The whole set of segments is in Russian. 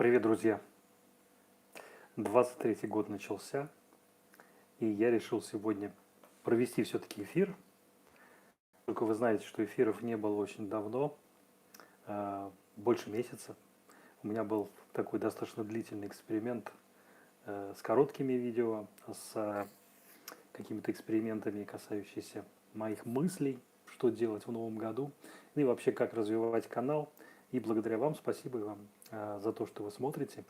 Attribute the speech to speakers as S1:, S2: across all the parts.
S1: Привет, друзья! 23-й год начался, и я решил сегодня провести все-таки эфир. Только вы знаете, что эфиров не было очень давно, больше месяца. У меня был такой достаточно длительный эксперимент с короткими видео, с какими-то экспериментами, касающимися моих мыслей, что делать в новом году, ну и вообще как развивать канал. И благодаря вам, спасибо вам за то, что вы смотрите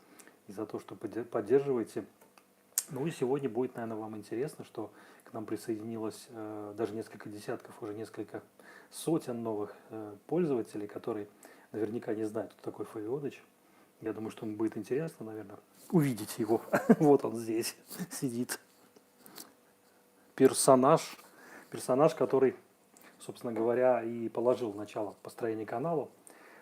S1: и за то, что поддерживаете. Ну и сегодня будет, наверное, вам интересно, что к нам присоединилось даже несколько десятков, уже несколько сотен новых пользователей, которые наверняка не знают, кто такой Фавионыч. Я думаю, что им будет интересно, наверное, увидеть его. Вот он здесь сидит. Персонаж, который, собственно говоря, и положил начало построения канала.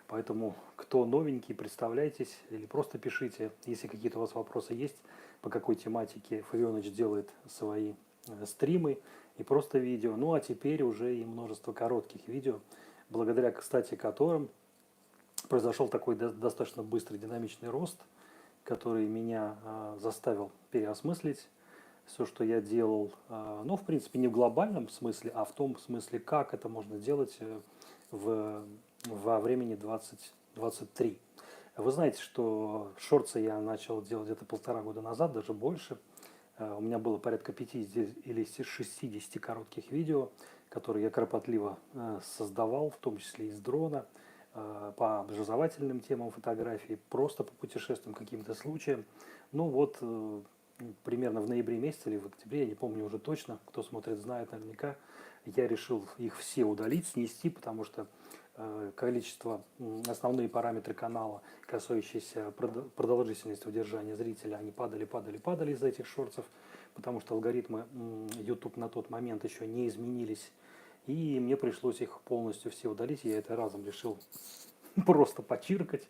S1: Поэтому, кто новенький, представляйтесь или просто пишите, если какие-то у вас вопросы есть, по какой тематике Фавионыч делает свои стримы и просто видео. Ну а теперь уже и множество коротких видео, благодаря, кстати, которым произошел такой достаточно быстрый динамичный рост, который меня заставил переосмыслить все, что я делал, ну, в принципе, не в глобальном смысле, а в том смысле, как это можно делать во времени 2023. Вы знаете, что шорты я начал делать где-то 1,5 года назад, даже больше. У меня было порядка 50 или 60 коротких видео, которые я кропотливо создавал, в том числе из дрона, по образовательным темам фотографии, просто по путешествиям, каким-то случаям. Ну вот, примерно в ноябре месяце или в октябре, я не помню уже точно, кто смотрит, знает наверняка, я решил их все удалить, снести, потому что количество, основные параметры канала, касающиеся продолжительности удержания зрителя, они падали из этих шортов, потому что алгоритмы YouTube на тот момент еще не изменились, и мне пришлось их полностью все удалить. Я это разом решил просто почиркать.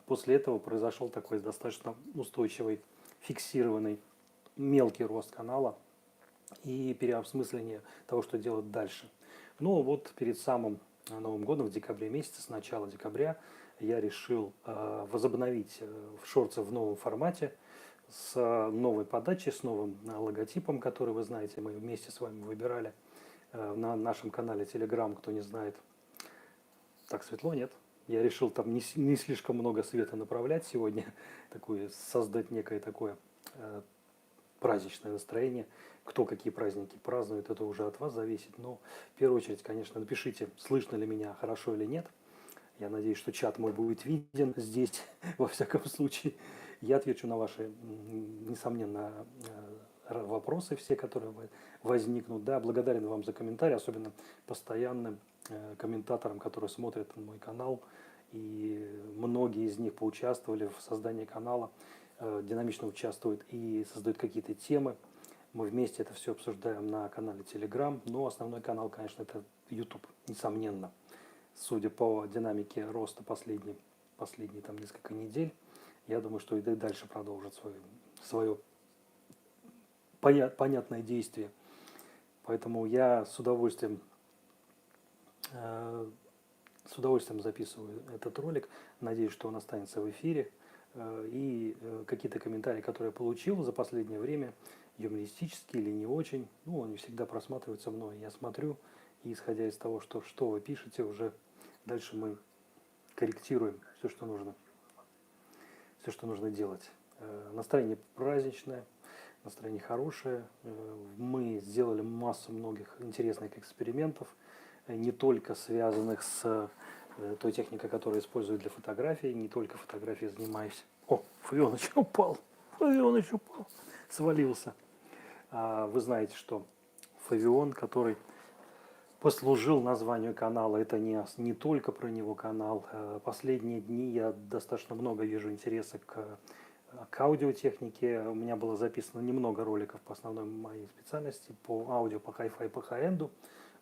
S1: После этого произошел такой достаточно устойчивый, фиксированный мелкий рост канала и переосмысление того, что делать дальше. Но вот перед самым Новым годом, в декабре месяце, с начала декабря, я решил возобновить шорты в новом формате, с новой подачей, с новым логотипом, который, вы знаете, мы вместе с вами выбирали на нашем канале Telegram, кто не знает. Так светло, нет? Я решил там не слишком много света направлять сегодня, создать некое такое праздничное настроение. Кто какие праздники празднует, это уже от вас зависит. Но в первую очередь, конечно, напишите, слышно ли меня хорошо или нет. Я надеюсь, что чат мой будет виден здесь, во всяком случае. Я отвечу на ваши, несомненно, вопросы все, которые возникнут. Да, благодарен вам за комментарии, особенно постоянным комментаторам, которые смотрят мой канал. И многие из них поучаствовали в создании канала, динамично участвуют и создают какие-то темы. Мы вместе это все обсуждаем на канале Telegram, но основной канал, конечно, это YouTube, несомненно. Судя по динамике роста последние там несколько недель, я думаю, что и дальше продолжит свое понятное действие. Поэтому я с удовольствием записываю этот ролик. Надеюсь, что он останется в эфире. И какие-то комментарии, которые я получил за последнее время, юмористические или не очень, ну, они всегда просматриваются мной. Я смотрю, и исходя из того, что вы пишете, уже дальше мы корректируем все, что нужно делать. Настроение праздничное, настроение хорошее. Мы сделали массу многих интересных экспериментов, не только связанных с той техникой, которую использую для фотографии, не только фотографией занимаюсь. О, Фавионыч упал, свалился. Вы знаете, что Фавион, который послужил названию канала, это не только про него канал. Последние дни я достаточно много вижу интереса к аудиотехнике. У меня было записано немного роликов по основной моей специальности, по аудио, по Hi-Fi, по High-End.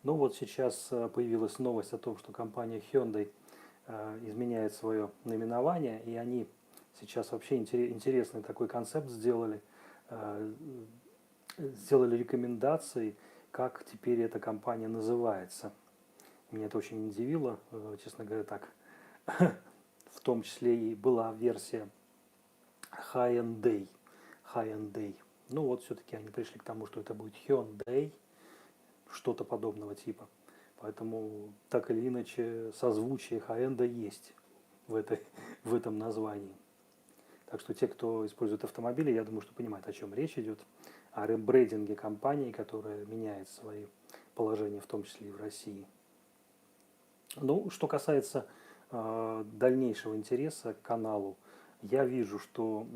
S1: Но вот сейчас появилась новость о том, что компания Hyundai изменяет свое наименование, и они сейчас вообще интересный такой концепт сделали рекомендации, как теперь эта компания называется. Меня это очень удивило, честно говоря, так в том числе и была версия Hyundai. Hyundai. Ну вот все-таки они пришли к тому, что это будет Hyundai, что-то подобного типа. Поэтому так или иначе созвучие Hyundai есть в этом названии. Так что те, кто использует автомобили, я думаю, что понимают, о чем речь идет. О ребрендинге компании, которая меняет свои положения, в том числе и в России. Ну, что касается дальнейшего интереса к каналу, я вижу, что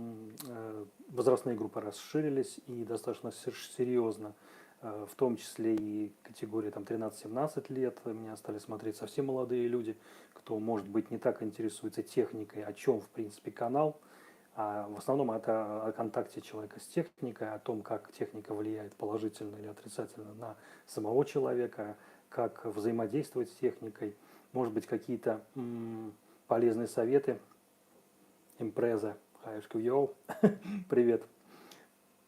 S1: возрастные группы расширились и достаточно серьезно, в том числе и категория там, 13-17 лет. Меня стали смотреть совсем молодые люди, кто, может быть, не так интересуется техникой, о чем, в принципе, канал. А в основном это о контакте человека с техникой, о том, как техника влияет положительно или отрицательно на самого человека, как взаимодействовать с техникой. Может быть, какие-то полезные советы. Импреза, хаешку йоу, привет,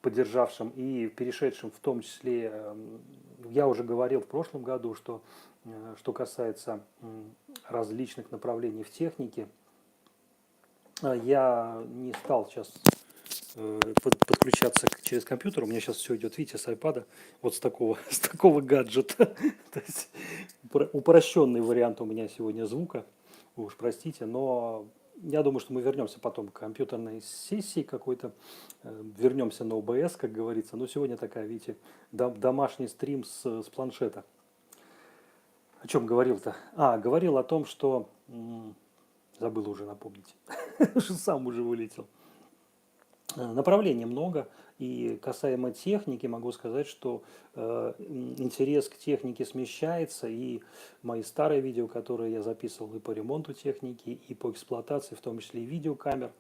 S1: поддержавшим и перешедшим в том числе, я уже говорил в прошлом году, что касается различных направлений в технике, я не стал сейчас подключаться через компьютер. У меня сейчас все идет, видите, с iPad, вот с такого гаджета. То есть упрощенный вариант у меня сегодня звука. Вы уж простите, но я думаю, что мы вернемся потом к компьютерной сессии какой-то. Вернемся на OBS, как говорится. Но сегодня такая, видите, домашний стрим с планшета. О чем говорил-то? Говорил о том, что... Забыл уже напомнить. Сам уже вылетел. Направлений много, и касаемо техники могу сказать, что интерес к технике смещается, и мои старые видео, которые я записывал и по ремонту техники, и по эксплуатации, в том числе и видеокамер,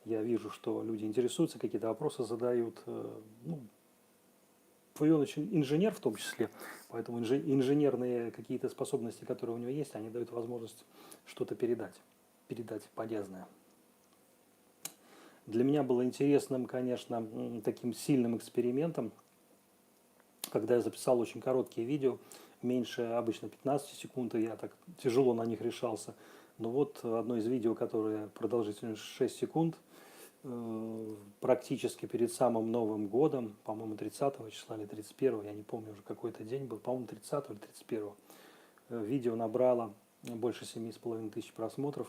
S1: я вижу, что люди интересуются, какие-то вопросы задают. Иванович инженер в том числе, поэтому инженерные какие-то способности, которые у него есть, они дают возможность что-то передать полезное. Для меня было интересным, конечно, таким сильным экспериментом, когда я записал очень короткие видео, меньше обычно 15 секунд, и я так тяжело на них решался. Но вот одно из видео, которое продолжительность 6 секунд, практически перед самым Новым годом, по-моему, 30 числа или 31, я не помню уже какой-то день был, по-моему, 30 или 31, видео набрало больше 7,5 тысяч просмотров.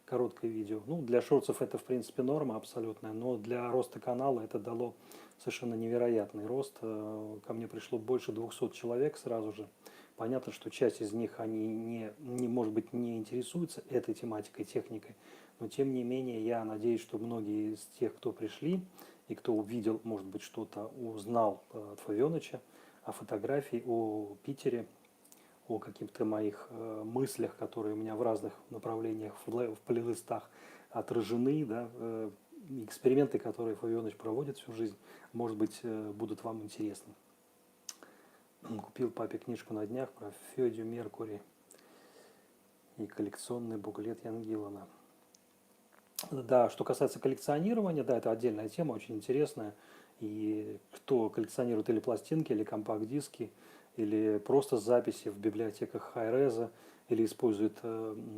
S1: Короткое видео. Для шортсов это, в принципе, норма абсолютная, но для роста канала это дало совершенно невероятный рост. Ко мне пришло больше 200 человек сразу же. Понятно, что часть из них, они может быть, не интересуются этой тематикой, техникой, но тем не менее я надеюсь, что многие из тех, кто пришли и кто увидел, может быть, что-то, узнал от Ивановича, о фотографии, о Питере, о каких-то моих мыслях, которые у меня в разных направлениях в плейлистах отражены, да, эксперименты, которые Иванович проводит всю жизнь, может быть, будут вам интересны. Купил папе книжку на днях про Федю Меркури и коллекционный буклет Янгилана. Да, что касается коллекционирования, да, это отдельная тема, очень интересная. И кто коллекционирует или пластинки, или компакт-диски, или просто записи в библиотеках Hi-Res, или использует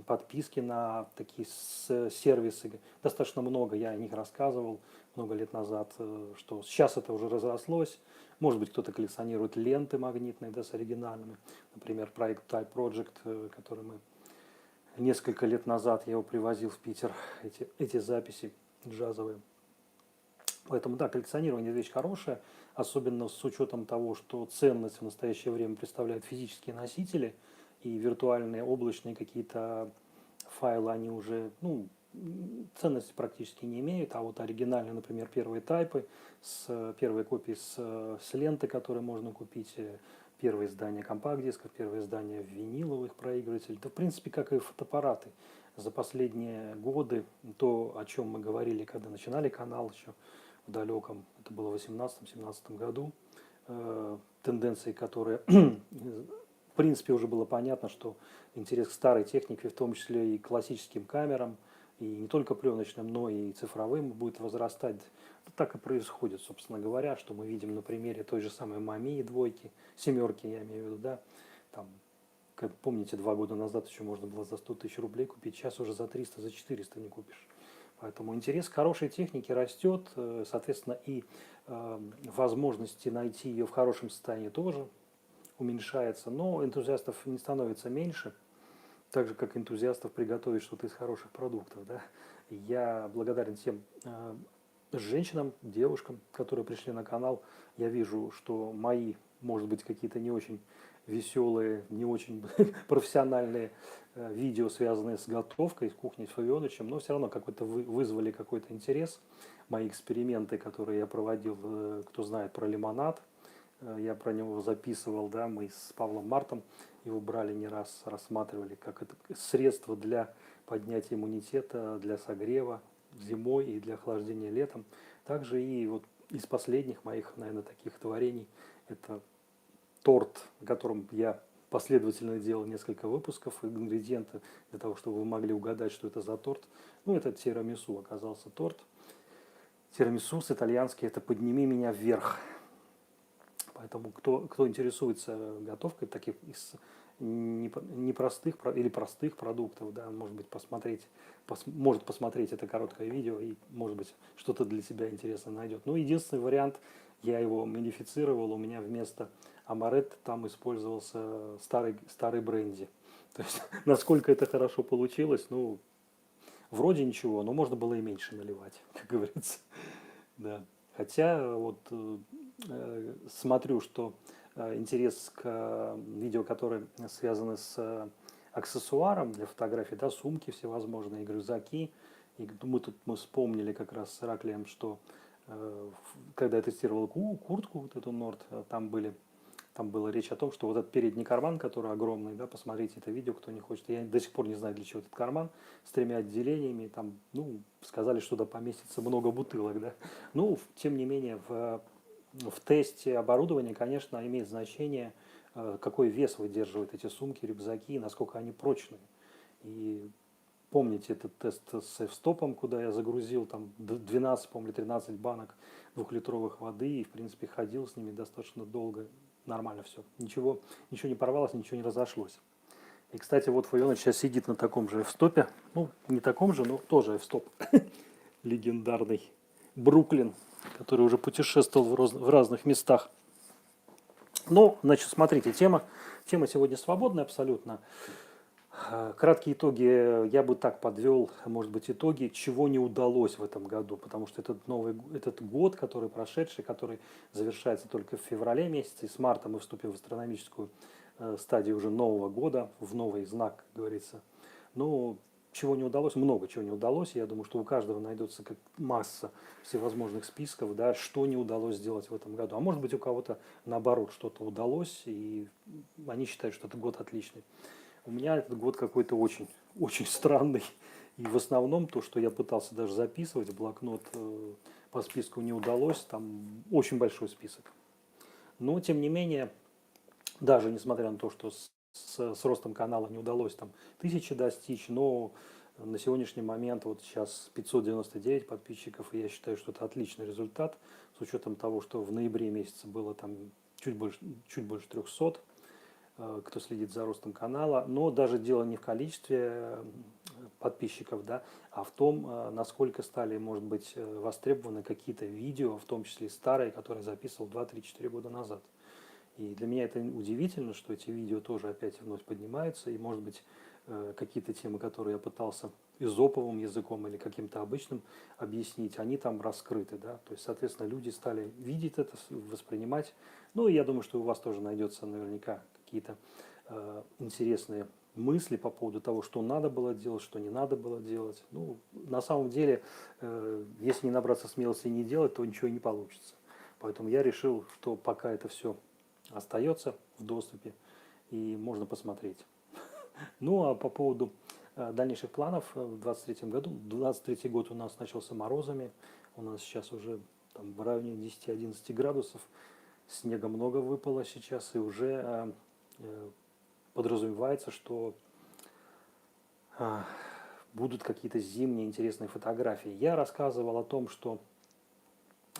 S1: подписки на такие сервисы. Достаточно много, я о них рассказывал много лет назад, что сейчас это уже разрослось. Может быть, кто-то коллекционирует ленты магнитные, да, с оригинальными. Например, проект Type Project, который мы несколько лет назад, я его привозил в Питер, эти записи джазовые. Поэтому, да, коллекционирование – вещь хорошая, особенно с учетом того, что ценность в настоящее время представляют физические носители, и виртуальные облачные какие-то файлы, они уже, ценности практически не имеют, а вот оригинальные, например, первые тайпы, первые копии с ленты, которые можно купить, первое издание компакт-дисков, первое издание виниловых проигрывателей, да, в принципе, как и фотоаппараты. За последние годы, то, о чем мы говорили, когда начинали канал еще в далеком, это было в 2018-2017 году, тенденции, которые, в принципе, уже было понятно, что интерес к старой технике, в том числе и классическим камерам, и не только пленочным, но и цифровым будет возрастать. Так и происходит, собственно говоря, что мы видим на примере той же самой Мамии двойки, семерки, я имею в виду, да, там Как помните, 2 года назад еще можно было за 100 тысяч рублей купить, сейчас уже за 300, за 400 не купишь. Поэтому интерес к хорошей технике растет, соответственно, и возможности найти ее в хорошем состоянии тоже уменьшается, но энтузиастов не становится меньше, так же, как энтузиастов приготовить что-то из хороших продуктов. Да? Я благодарен тем женщинам, девушкам, которые пришли на канал. Я вижу, что мои, может быть, какие-то не очень веселые, не очень профессиональные видео, связанные с готовкой, с кухней с Фавионычем, но все равно какой-то вызвали какой-то интерес. Мои эксперименты, которые я проводил, кто знает про лимонад, я про него записывал, да, мы с Павлом Мартом его брали не раз, рассматривали как это средство для поднятия иммунитета, для согрева зимой и для охлаждения летом. Также и вот из последних моих, наверное, таких творений это торт, о котором я последовательно делал несколько выпусков, ингредиенты для того, чтобы вы могли угадать, что это за торт. Ну, это тирамису оказался торт. Тирамису с итальянский это «Подними меня вверх». Поэтому кто интересуется готовкой таких из непростых или простых продуктов, да, может посмотреть это короткое видео и, может быть, что-то для себя интересное найдет. Ну, единственный вариант, я его модифицировал, у меня вместо амаретто там использовался старый бренди. То есть, насколько это хорошо получилось, ну, вроде ничего, но можно было и меньше наливать, как говорится. Да. Хотя вот смотрю, что интерес к видео, которые связаны с аксессуаром для фотографий, да, сумки всевозможные, рюкзаки. И мы вспомнили как раз с Ираклием, что когда я тестировал куртку, вот эту Норд, там была речь о том, что вот этот передний карман, который огромный, да, посмотрите это видео, кто не хочет. Я до сих пор не знаю, для чего этот карман с 3 отделениями. Там, ну, сказали, что туда поместится много бутылок, да. Ну, тем не менее, в тесте оборудования, конечно, имеет значение, какой вес выдерживают эти сумки, рюкзаки, насколько они прочные. И помните этот тест с F-стопом, куда я загрузил там 12, помню, 13 банок 2-литровых воды и, в принципе, ходил с ними достаточно долго. Нормально все. Ничего не порвалось, ничего не разошлось. И, кстати, вот Фавионыч сейчас сидит на таком же F-стопе. Ну, не таком же, но тоже F-стоп. Легендарный Бруклин, который уже путешествовал в разных местах. Ну, значит, смотрите, тема сегодня свободная абсолютно. Краткие итоги я бы так подвел, может быть, итоги, чего не удалось в этом году, потому что этот год, который прошедший, который завершается только в феврале месяце, и с марта мы вступим в астрономическую стадию уже нового года, в новый знак, как говорится. Ну, чего не удалось, много чего не удалось. Я думаю, что у каждого найдется как масса всевозможных списков, да, что не удалось сделать в этом году. А может быть, у кого-то наоборот что-то удалось, и они считают, что этот год отличный. У меня этот год какой-то очень, очень странный. И в основном то, что я пытался даже записывать в блокнот, по списку не удалось. Там очень большой список. Но, тем не менее, даже несмотря на то, что с ростом канала не удалось там 1000 достичь, но на сегодняшний момент вот сейчас 599 подписчиков, и я считаю, что это отличный результат, с учетом того, что в ноябре месяце было там чуть больше 300, кто следит за ростом канала. Но даже дело не в количестве подписчиков, да, а в том, насколько стали, может быть, востребованы какие-то видео, в том числе старые, которые записывал 2-3-4 года назад. И для меня это удивительно, что эти видео тоже опять вновь поднимаются, и, может быть, какие-то темы, которые я пытался эзоповым языком или каким-то обычным объяснить, они там раскрыты, да, то есть, соответственно, люди стали видеть это, воспринимать. Ну, и я думаю, что у вас тоже найдется наверняка какие-то интересные мысли по поводу того, что надо было делать, что не надо было делать. Ну, на самом деле, если не набраться смелости и не делать, то ничего и не получится. Поэтому я решил, что пока это все остается в доступе и можно посмотреть. Ну, а по поводу дальнейших планов в 2023 году. 2023 год у нас начался морозами. У нас сейчас уже там в районе 10-11 градусов. Снега много выпало сейчас, и уже подразумевается, что будут какие-то зимние интересные фотографии. Я рассказывал о том, что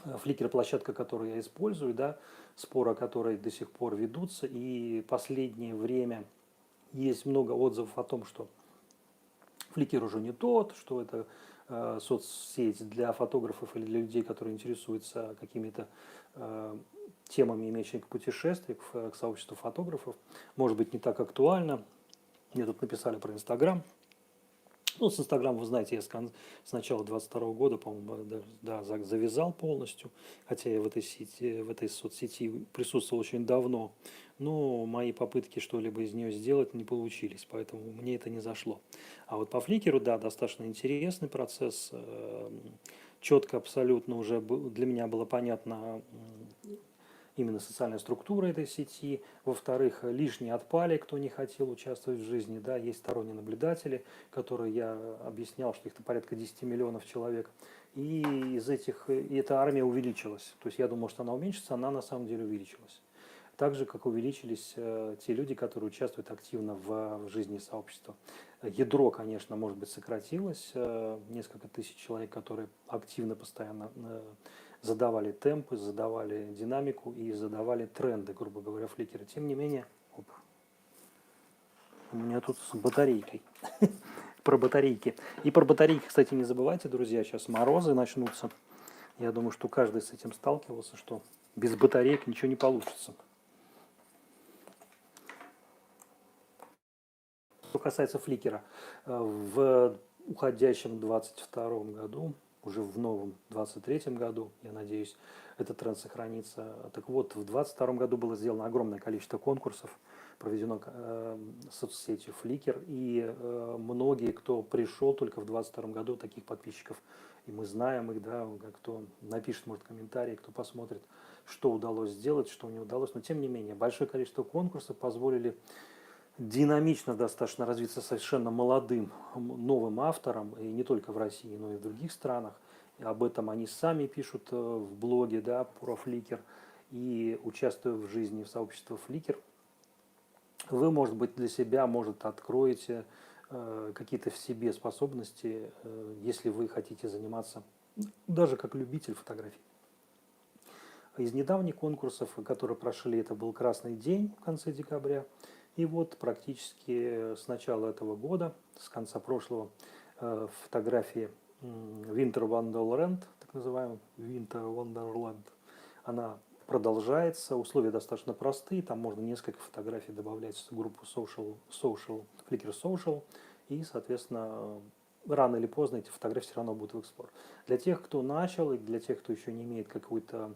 S1: Flickr-площадка, которую я использую, да, споры о которой до сих пор ведутся, и последнее время есть много отзывов о том, что Flickr уже не тот, что это соцсеть для фотографов или для людей, которые интересуются какими-то темами, имеющими к путешествию, к сообществу фотографов. Может быть, не так актуально. Мне тут написали про Инстаграм. Ну, с Инстаграм, вы знаете, я с начала 22 года, по-моему, да, завязал полностью, хотя я в этой соцсети присутствовал очень давно, но мои попытки что-либо из нее сделать не получились, поэтому мне это не зашло. А вот по Фликеру, да, достаточно интересный процесс, четко абсолютно уже для меня было понятно именно социальная структура этой сети. Во-вторых, лишние отпали, кто не хотел участвовать в жизни. Да, есть сторонние наблюдатели, которые я объяснял, что их-то порядка 10 миллионов человек. И эта армия увеличилась. То есть я думал, что она уменьшится, она на самом деле увеличилась. Так же, как увеличились те люди, которые участвуют активно в жизни сообщества. Ядро, конечно, может быть, сократилось. Несколько тысяч человек, которые активно, постоянно задавали темпы, задавали динамику и задавали тренды, грубо говоря, Flickr. Тем не менее, у меня тут с батарейкой. Про батарейки. И про батарейки, кстати, не забывайте, друзья, сейчас морозы начнутся. Я думаю, что каждый с этим сталкивался, что без батареек ничего не получится. Что касается Flickr, в уходящем 22 году, уже в новом 23 году, я надеюсь, этот тренд сохранится. Так вот, в 22 году было сделано огромное количество конкурсов, проведено соцсетью Flickr, и многие, кто пришел только в 22 году, таких подписчиков, и мы знаем их, да, кто напишет, может, комментарии, кто посмотрит, что удалось сделать, что не удалось, но тем не менее, большое количество конкурсов позволили динамично достаточно развиться совершенно молодым, новым авторам, и не только в России, но и в других странах. И об этом они сами пишут в блоге, да, про Flickr, и участвуя в жизни в сообществе Flickr, вы, может быть, для себя, может, откроете какие-то в себе способности, если вы хотите заниматься даже как любитель фотографий. Из недавних конкурсов, которые прошли, это был «Красный день» в конце декабря. И вот практически с начала этого года, с конца прошлого, фотографии Winter Wonderland, так называемый Winter Wonderland, она продолжается. Условия достаточно простые. Там можно несколько фотографий добавлять в группу Flickr Social. И, соответственно, рано или поздно эти фотографии все равно будут в Explore. Для тех, кто начал, и для тех, кто еще не имеет какое-то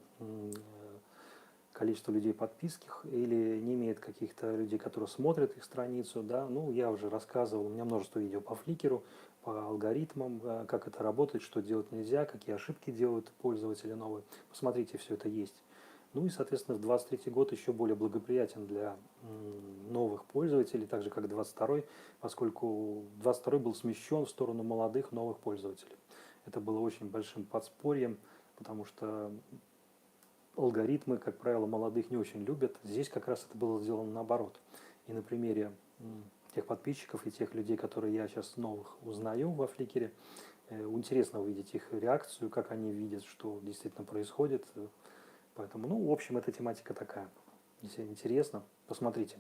S1: количество людей подписских или не имеет каких-то людей, которые смотрят их страницу, да, ну, я уже рассказывал, у меня множество видео по Flickr, по алгоритмам, как это работает, что делать нельзя, какие ошибки делают пользователи новые. Посмотрите, все это есть. Ну и, соответственно, в 23 год еще более благоприятен для новых пользователей, так же как 22-й, поскольку 22-й был смещен в сторону молодых новых пользователей. Это было очень большим подспорьем, потому что алгоритмы, как правило, молодых не очень любят. Здесь как раз это было сделано наоборот. И на примере тех подписчиков и тех людей, которые я сейчас новых узнаю во Flickr, интересно увидеть их реакцию, как они видят, что действительно происходит. Поэтому, ну, в общем, эта тематика такая. Если интересно, посмотрите.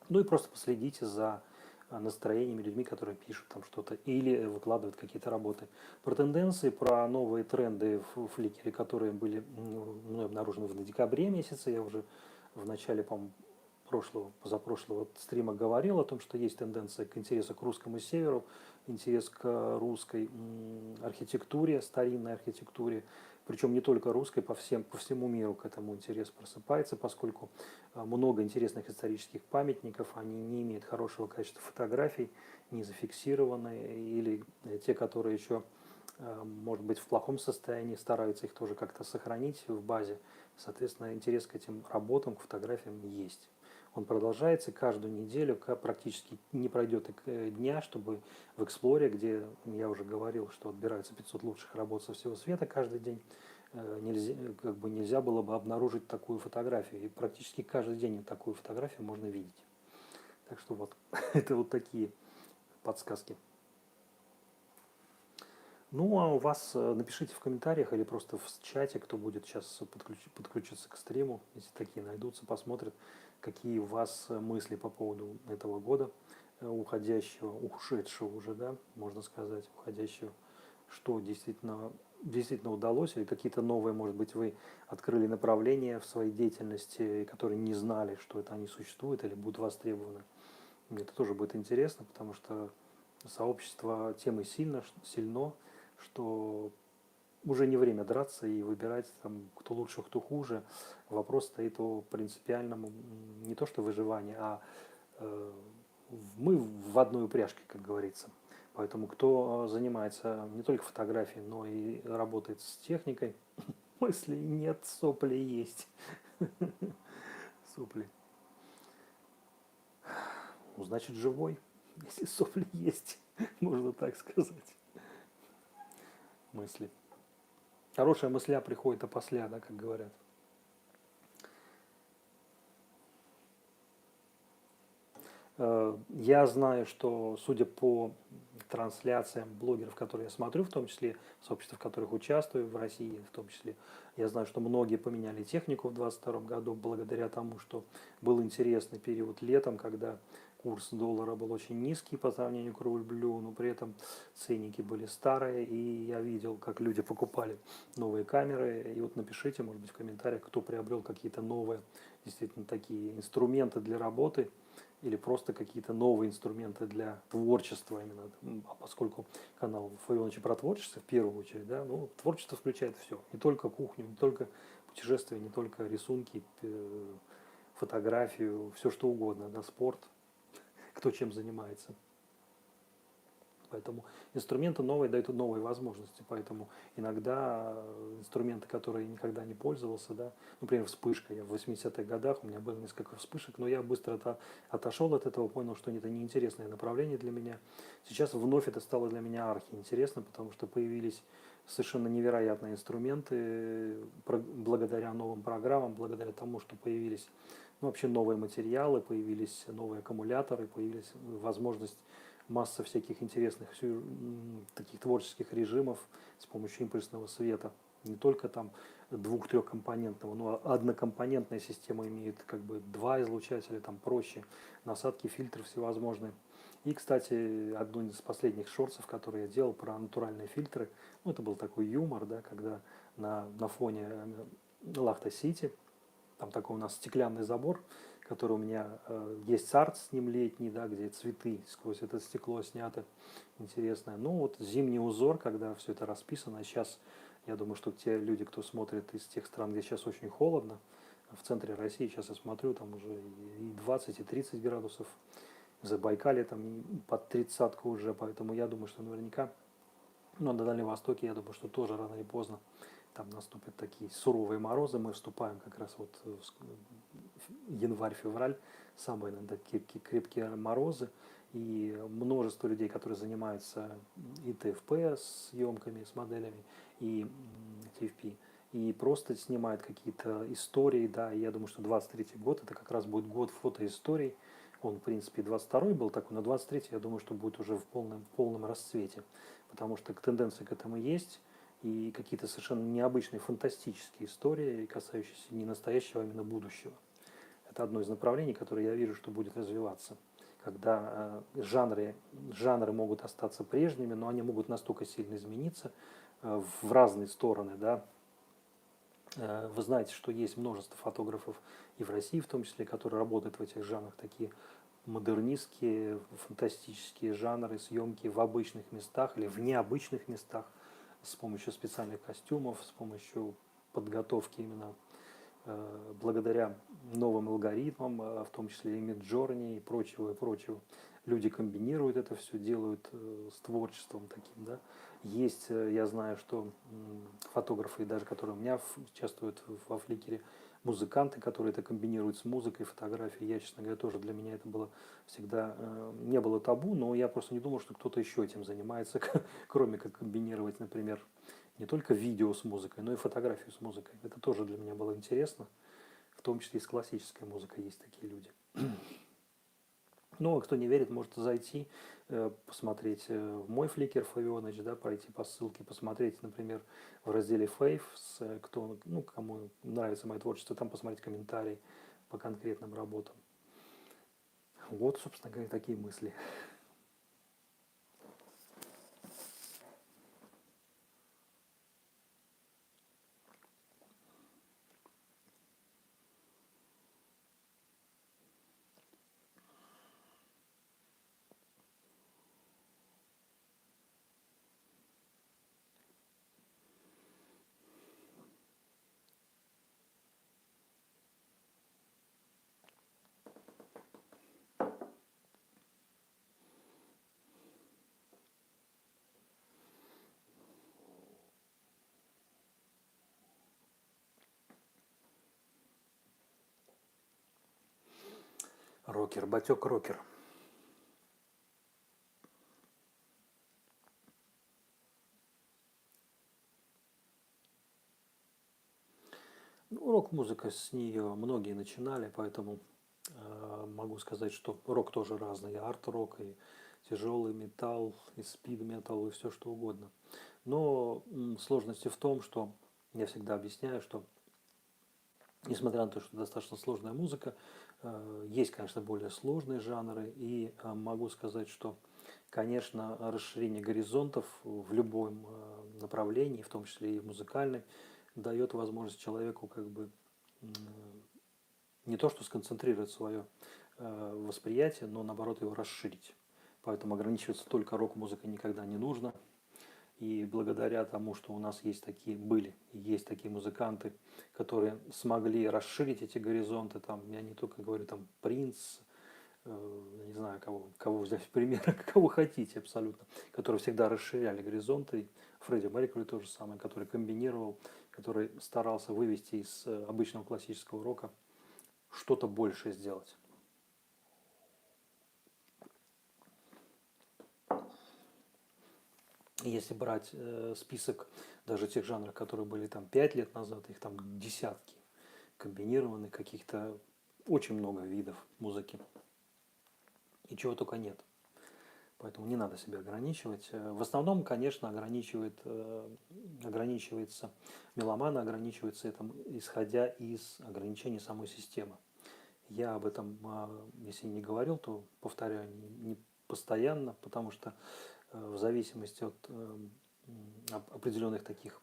S1: Ну и просто последите за настроениями людьми, которые пишут там что-то или выкладывают какие-то работы. Про тенденции, про новые тренды в Flickr, которые были мной обнаружены в декабре месяце, я уже в начале, по-моему, позапрошлого стрима говорил о том, что есть тенденция к интересу к русскому северу, интерес к русской архитектуре, старинной архитектуре, причем не только русской, по всему миру к этому интерес просыпается, поскольку много интересных исторических памятников, они не имеют хорошего качества фотографий, не зафиксированы, или те, которые еще, может быть, в плохом состоянии, стараются их тоже как-то сохранить в базе. Соответственно, интерес к этим работам, к фотографиям есть. Он продолжается каждую неделю, практически не пройдет дня, чтобы в Эксплоре, где я уже говорил, что отбираются 500 лучших работ со всего света каждый день, нельзя было бы обнаружить такую фотографию. И практически каждый день такую фотографию можно видеть. Так что вот, это вот такие подсказки. Ну, а у вас напишите в комментариях или просто в чате, кто будет сейчас подключиться к стриму, если такие найдутся, посмотрят. какие у вас мысли по поводу этого года уходящего, ушедшего уже, да, можно сказать, уходящего, что действительно удалось, или какие-то новые, может быть, вы открыли направления в своей деятельности, которые не знали, что это они существуют или будут востребованы. Мне это тоже будет интересно, потому что сообщество темы сильно, что уже не время драться и выбирать, там, кто лучше, кто хуже. Вопрос стоит о принципиальном не то что выживании, а мы в одной упряжке, как говорится. Поэтому кто занимается не только фотографией, но и работает с техникой, мыслей нет, сопли есть. Сопли. Ну, значит, живой, если сопли есть, можно так сказать. Мысли. Хорошая мысля приходит опосля, да, как говорят. Я знаю, что, судя по трансляциям блогеров, которые я смотрю, в том числе сообществ, в которых участвую в России, в том числе, я знаю, что многие поменяли технику в 2022 году благодаря тому, что был интересный период летом, когда курс доллара был очень низкий по сравнению к рублю, но при этом ценники были старые, и я видел, как люди покупали новые камеры. И вот напишите, может быть, в комментариях, кто приобрел какие-то новые, действительно такие инструменты для работы, или просто какие-то новые инструменты для творчества именно. А поскольку канал Фарионовича про творчество в первую очередь, да, ну, творчество включает все. Не только кухню, не только путешествия, не только рисунки, фотографию, все что угодно, да, спорт, кто чем занимается. Поэтому инструменты новые дают новые возможности. Поэтому иногда инструменты, которые никогда не пользовался, да, например, вспышка. Я в 80-х годах, у меня было несколько вспышек, но я быстро отошел от этого, понял, что это неинтересное направление для меня. Сейчас вновь это стало для меня архиинтересно, потому что появились совершенно невероятные инструменты благодаря новым программам, благодаря тому, что появились вообще новые материалы, появились новые аккумуляторы, появилась возможность масса всяких интересных таких творческих режимов с помощью импульсного света. Не только там двух-трехкомпонентного, но однокомпонентная система имеет как бы два излучателя, там проще, насадки, фильтры всевозможные. И, кстати, один из последних шортсов, который я делал про натуральные фильтры, ну, это был такой юмор, да, когда на фоне Лахта-Сити, там такой у нас стеклянный забор, который у меня есть арт с ним летний, да, где цветы сквозь это стекло снято, интересное. Ну вот зимний узор, когда все это расписано. Сейчас, я думаю, что те люди, кто смотрит из тех стран, где сейчас очень холодно, в центре России, сейчас я смотрю, там уже и 20, и 30 градусов, в Забайкалье там под 30 уже, поэтому я думаю, что наверняка, ну, на Дальнем Востоке, я думаю, что тоже рано или поздно там наступят такие суровые морозы, мы вступаем как раз вот в январь-февраль, самые иногда крепкие морозы, и множество людей, которые занимаются и ТФП съемками, с моделями, и TFP, и просто снимают какие-то истории, да, и я думаю, что 23-й год, это как раз будет год фотоисторий, он, в принципе, 22-й был такой, но 23-й, я думаю, что будет уже в полном расцвете, потому что тенденция к этому есть, и какие-то совершенно необычные, фантастические истории, касающиеся не настоящего, а именно будущего. Это одно из направлений, которое я вижу, что будет развиваться. Когда жанры могут остаться прежними, но они могут настолько сильно измениться в разные стороны. Да. Вы знаете, что есть множество фотографов и в России в том числе, которые работают в этих жанрах, такие модернистские, фантастические жанры, съемки в обычных местах или в необычных местах, с помощью специальных костюмов, с помощью подготовки именно благодаря новым алгоритмам, в том числе и Midjourney и прочего, и прочего. Люди комбинируют это все, делают с творчеством таким, да. Есть, я знаю, что фотографы, даже которые у меня участвуют во Фликере, музыканты, которые это комбинируют с музыкой, фотографией. Я, честно говоря, тоже для меня это было всегда, не было табу, но я просто не думал, что кто-то еще этим занимается, кроме как комбинировать, например, не только видео с музыкой, но и фотографию с музыкой. Это тоже для меня было интересно, в том числе и с классической музыкой есть такие люди. Ну, а кто не верит, может зайти, посмотреть в мой Flickr Фавионович, да, пройти по ссылке, посмотреть, например, в разделе Fave, кому нравится мое творчество, там посмотреть комментарий по конкретным работам. Вот, собственно говоря, такие мысли. Рокер, батек рокер. Ну, рок-музыка, с нее многие начинали, поэтому могу сказать, что рок тоже разный. И арт-рок, и тяжелый металл, и спид-металл, и все что угодно. Но сложности в том, что я всегда объясняю, что несмотря на то, что достаточно сложная музыка, есть, конечно, более сложные жанры, и могу сказать, что, конечно, расширение горизонтов в любом направлении, в том числе и в музыкальной, дает возможность человеку как бы не то что сконцентрировать свое восприятие, но наоборот его расширить. Поэтому ограничиваться только рок-музыкой никогда не нужно. И благодаря тому, что у нас есть такие, были и есть такие музыканты, которые смогли расширить эти горизонты, там, я не только говорю, там, Принц, я не знаю, кого взять в пример, кого хотите абсолютно, которые всегда расширяли горизонты. И Фредди Меркьюри то же самое, который комбинировал, который старался вывести из обычного классического рока что-то большее сделать. Если брать список даже тех жанров, которые были там 5 лет назад, их там десятки комбинированных каких-то, очень много видов музыки. И чего только нет. Поэтому не надо себя ограничивать. В основном, конечно, ограничивается меломан, ограничивается этим, исходя из ограничений самой системы. Я об этом, если не говорил, то повторяю не постоянно, потому что в зависимости от определенных таких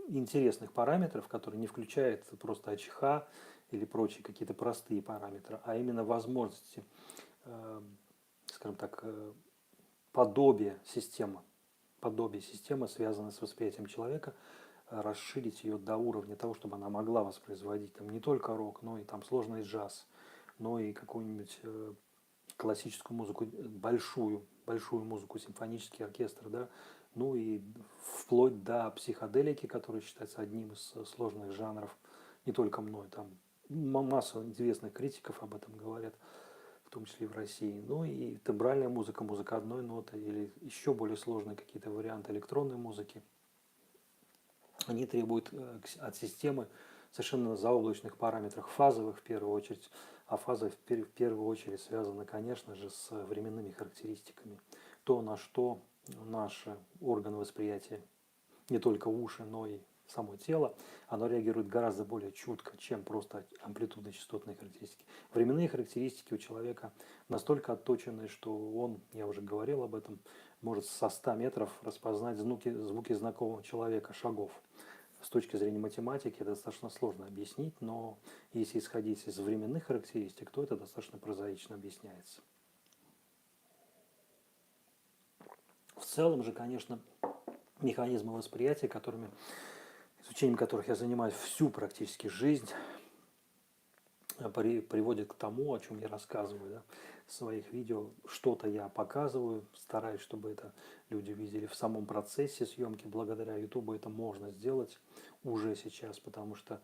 S1: интересных параметров, которые не включают просто АЧХ или прочие какие-то простые параметры, а именно возможности, скажем так, подобие системы, связанной с восприятием человека, расширить ее до уровня того, чтобы она могла воспроизводить там не только рок, но и там сложный джаз, но и какую-нибудь классическую музыку, большую музыку, симфонический оркестр, да, ну и вплоть до психоделики, которая считается одним из сложных жанров, не только мной, там масса известных критиков об этом говорят, в том числе и в России. Ну и тембральная музыка, музыка одной ноты или еще более сложные какие-то варианты электронной музыки. Они требуют от системы совершенно заоблачных параметров, фазовых в первую очередь, а фаза в первую очередь связана, конечно же, с временными характеристиками. То, на что наши органы восприятия, не только уши, но и само тело, оно реагирует гораздо более чутко, чем просто амплитудно-частотные характеристики. Временные характеристики у человека настолько отточены, что он, я уже говорил об этом, может со 100 метров распознать звуки знакомого человека, шагов. С точки зрения математики это достаточно сложно объяснить, но если исходить из временных характеристик, то это достаточно прозаично объясняется. В целом же, конечно, механизмы восприятия, изучением которых я занимаюсь всю практически жизнь, приводит к тому, о чем я рассказываю, да, в своих видео. Что-то я показываю, стараюсь, чтобы это люди видели в самом процессе съемки. Благодаря YouTube это можно сделать уже сейчас, потому что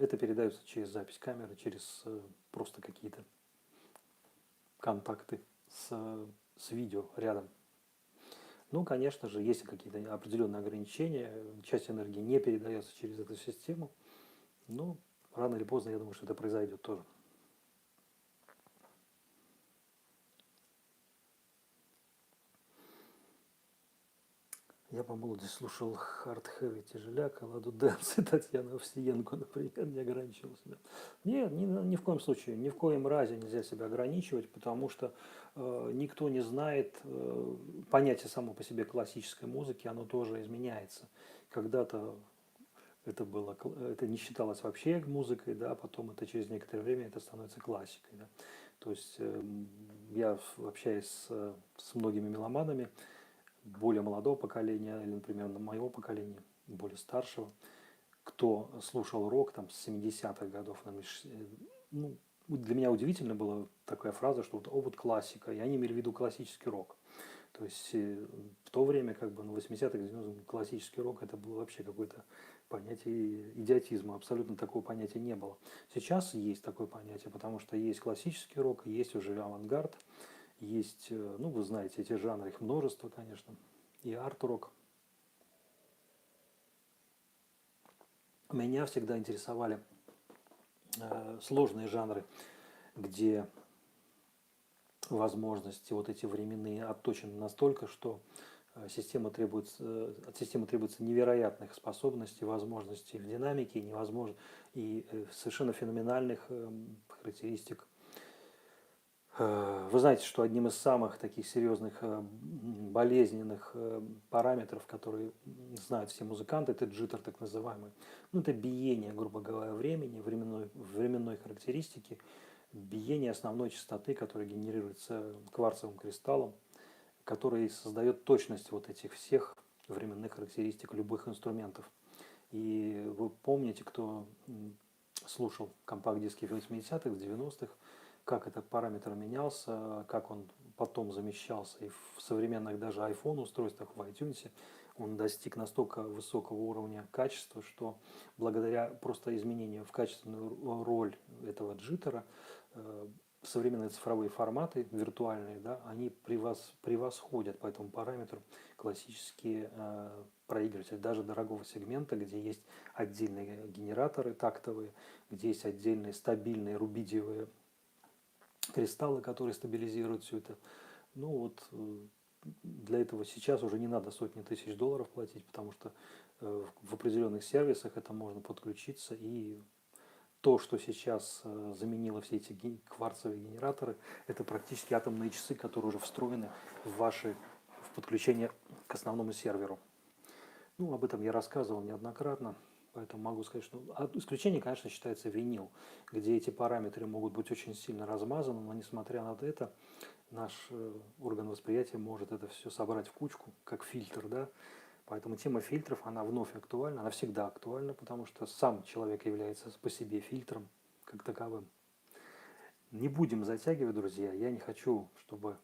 S1: это передается через запись камеры, через просто какие-то контакты с видео рядом. Ну, конечно же, есть какие-то определенные ограничения, часть энергии не передается через эту систему, но рано или поздно, я думаю, что это произойдет тоже. Я по молодости слушал Hard Heavy Тяжеляк, Ладу Дэнс и Татьяну Овсиенко, например, не ограничивал себя. Нет, ни в коем случае, ни в коем разе нельзя себя ограничивать, потому что никто не знает, понятие само по себе классической музыки, оно тоже изменяется. Когда-то это не считалось вообще музыкой, да, потом это через некоторое время это становится классикой, да. То есть я общаюсь с многими меломанами более молодого поколения, или, например, моего поколения, более старшего, кто слушал рок там с 70-х годов, ну, для меня удивительно была такая фраза, что вот классика, и они имели в виду классический рок. То есть в то время, как бы на 80-х, 90-х, классический рок это было вообще какое-то понятие идиотизма, абсолютно такого понятия не было. Сейчас есть такое понятие, потому что есть классический рок, есть уже авангард, есть, ну вы знаете, эти жанры, их множество, конечно, и арт-рок. Меня всегда интересовали сложные жанры, где возможности вот эти временные отточены настолько, что от системы требуется невероятных способностей, возможностей в динамике и совершенно феноменальных характеристик. Вы знаете, что одним из самых таких серьезных болезненных параметров, которые знают все музыканты, это джиттер так называемый. Ну, это биение, грубо говоря, времени, временной характеристики, биение основной частоты, которая генерируется кварцевым кристаллом, который создает точность вот этих всех временных характеристик любых инструментов. И вы помните, кто слушал компакт-диски в 80-х, в 90-х, как этот параметр менялся, как он потом замещался. И в современных даже iPhone устройствах, в iTunes, он достиг настолько высокого уровня качества, что благодаря просто изменению в качественную роль этого джиттера современные цифровые форматы, виртуальные, да, они превосходят по этому параметру классические проигрыватели даже дорогого сегмента, где есть отдельные генераторы тактовые, где есть отдельные стабильные рубидиевые кристаллы, которые стабилизируют все это. Ну вот для этого сейчас уже не надо сотни тысяч долларов платить, потому что в определенных сервисах это можно подключиться, и то, что сейчас заменило все эти кварцевые генераторы, это практически атомные часы, которые уже встроены в подключение к основному серверу. Ну, об этом я рассказывал неоднократно, поэтому могу сказать, что исключение, конечно, считается винил, где эти параметры могут быть очень сильно размазаны, но несмотря на это, наш орган восприятия может это все собрать в кучку, как фильтр, да. Поэтому тема фильтров, она вновь актуальна, она всегда актуальна, потому что сам человек является по себе фильтром как таковым. Не будем затягивать, друзья. Я не хочу, чтобы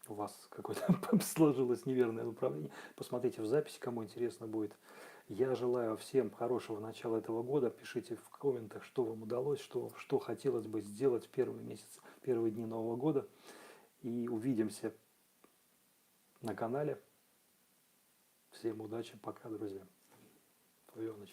S1: у вас какое-то сложилось неверное направление. Посмотрите в записи, кому интересно будет. Я желаю всем хорошего начала этого года. Пишите в комментах, что вам удалось, что хотелось бы сделать в первый месяц, первые дни Нового года. И увидимся на канале. Всем удачи, пока, друзья. Твоё начало.